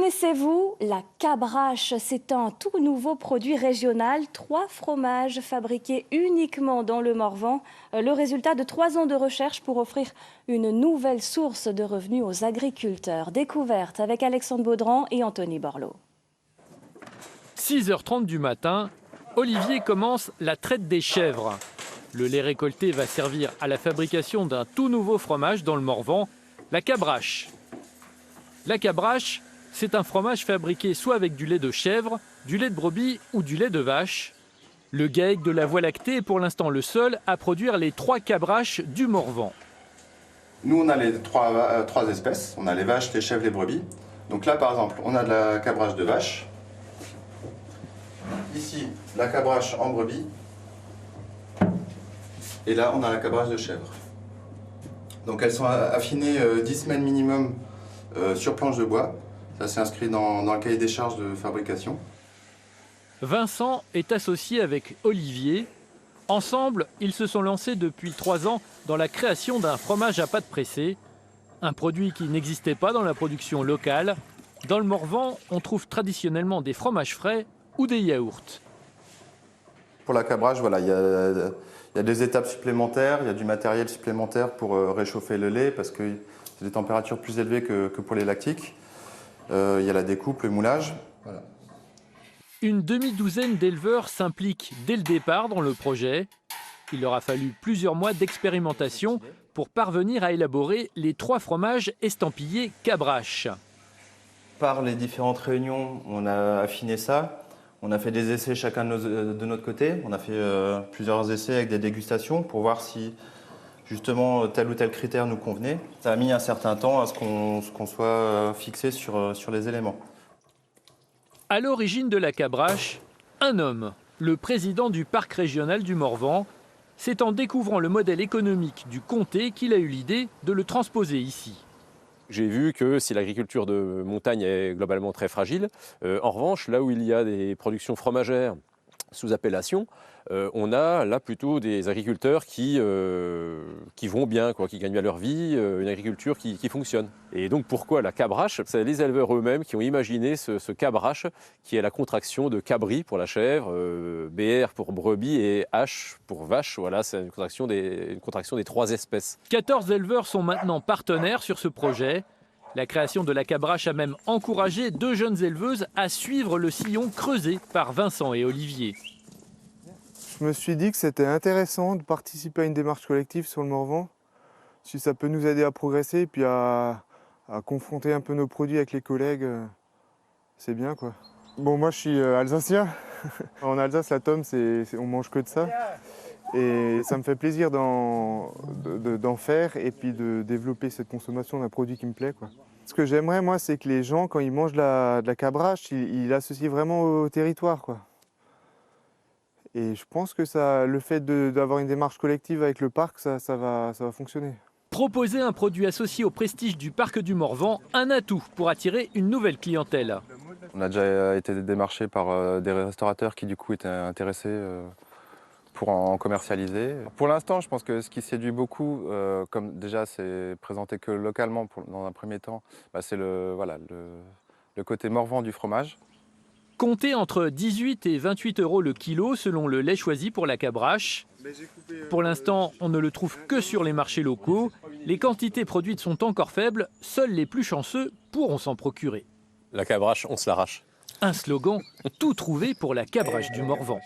Connaissez-vous la cabrache? C'est un tout nouveau produit régional, 3 fromages fabriqués uniquement dans le Morvan. Le résultat de 3 ans de recherche pour offrir une nouvelle source de revenus aux agriculteurs. Découverte avec Alexandre Baudran et Anthony Borloo. 6h30 du matin, Olivier commence la traite des chèvres. Le lait récolté va servir à la fabrication d'un tout nouveau fromage dans le Morvan, la cabrache. La cabrache, c'est un fromage fabriqué soit avec du lait de chèvre, du lait de brebis ou du lait de vache. Le GAEC de la Voie lactée est pour l'instant le seul à produire les 3 cabraches du Morvan. Nous, on a les trois espèces. On a les vaches, les chèvres, les brebis. Donc là, par exemple, on a de la cabrache de vache. Ici, la cabrache en brebis. Et là, on a la cabrache de chèvre. Donc elles sont affinées 10 semaines minimum sur planche de bois. Ça, c'est inscrit dans le cahier des charges de fabrication. Vincent est associé avec Olivier. Ensemble, ils se sont lancés depuis 3 ans dans la création d'un fromage à pâte pressée, un produit qui n'existait pas dans la production locale. Dans le Morvan, on trouve traditionnellement des fromages frais ou des yaourts. Pour la cabrache, voilà, il y a des étapes supplémentaires, il y a du matériel supplémentaire pour réchauffer le lait parce que c'est des températures plus élevées que pour les lactiques. Il y a la découpe, le moulage. Voilà. Une demi-douzaine d'éleveurs s'impliquent dès le départ dans le projet. Il leur a fallu plusieurs mois d'expérimentation pour parvenir à élaborer les 3 fromages estampillés cabrache. Par les différentes réunions, on a affiné ça. On a fait des essais chacun de notre côté. On a fait plusieurs essais avec des dégustations pour voir si justement tel ou tel critère nous convenait. Ça a mis un certain temps à ce qu'on soit fixé sur les éléments. À l'origine de la cabrache, un homme, le président du parc régional du Morvan. C'est en découvrant le modèle économique du comté qu'il a eu l'idée de le transposer ici. J'ai vu que si l'agriculture de montagne est globalement très fragile, en revanche, là où il y a des productions fromagères sous appellation, on a là plutôt des agriculteurs qui vont bien, qui gagnent bien leur vie, une agriculture qui fonctionne. Et donc pourquoi la cabrache? C'est les éleveurs eux-mêmes qui ont imaginé ce cabrache, qui est la contraction de cabri pour la chèvre, BR pour brebis et H pour vache. Voilà, c'est une contraction des 3 espèces. 14 éleveurs sont maintenant partenaires sur ce projet. La création de la cabrache a même encouragé 2 jeunes éleveuses à suivre le sillon creusé par Vincent et Olivier. Je me suis dit que c'était intéressant de participer à une démarche collective sur le Morvan, si ça peut nous aider à progresser et puis à confronter un peu nos produits avec les collègues, c'est bien quoi. Bon, moi je suis alsacien. En Alsace, la tome, on mange que de ça. Et ça me fait plaisir d'en faire et puis de développer cette consommation d'un produit qui me plaît, quoi. Ce que j'aimerais, moi, c'est que les gens, quand ils mangent de la cabrache, ils l'associent vraiment au territoire, quoi. Et je pense que le fait d'avoir une démarche collective avec le parc, ça va fonctionner. Proposer un produit associé au prestige du parc du Morvan, un atout pour attirer une nouvelle clientèle. On a déjà été démarché par des restaurateurs qui du coup étaient intéressés pour en commercialiser. Pour l'instant, je pense que ce qui séduit beaucoup, comme déjà c'est présenté que localement dans un premier temps, c'est le côté morvan du fromage. Comptez entre 18 et 28 € le kilo selon le lait choisi pour la cabrache. Pour l'instant, on ne le trouve que sur les marchés locaux. Les quantités produites sont encore faibles, seuls les plus chanceux pourront s'en procurer. La cabrache, on se l'arrache. Un slogan tout trouvé pour la cabrache du Morvan.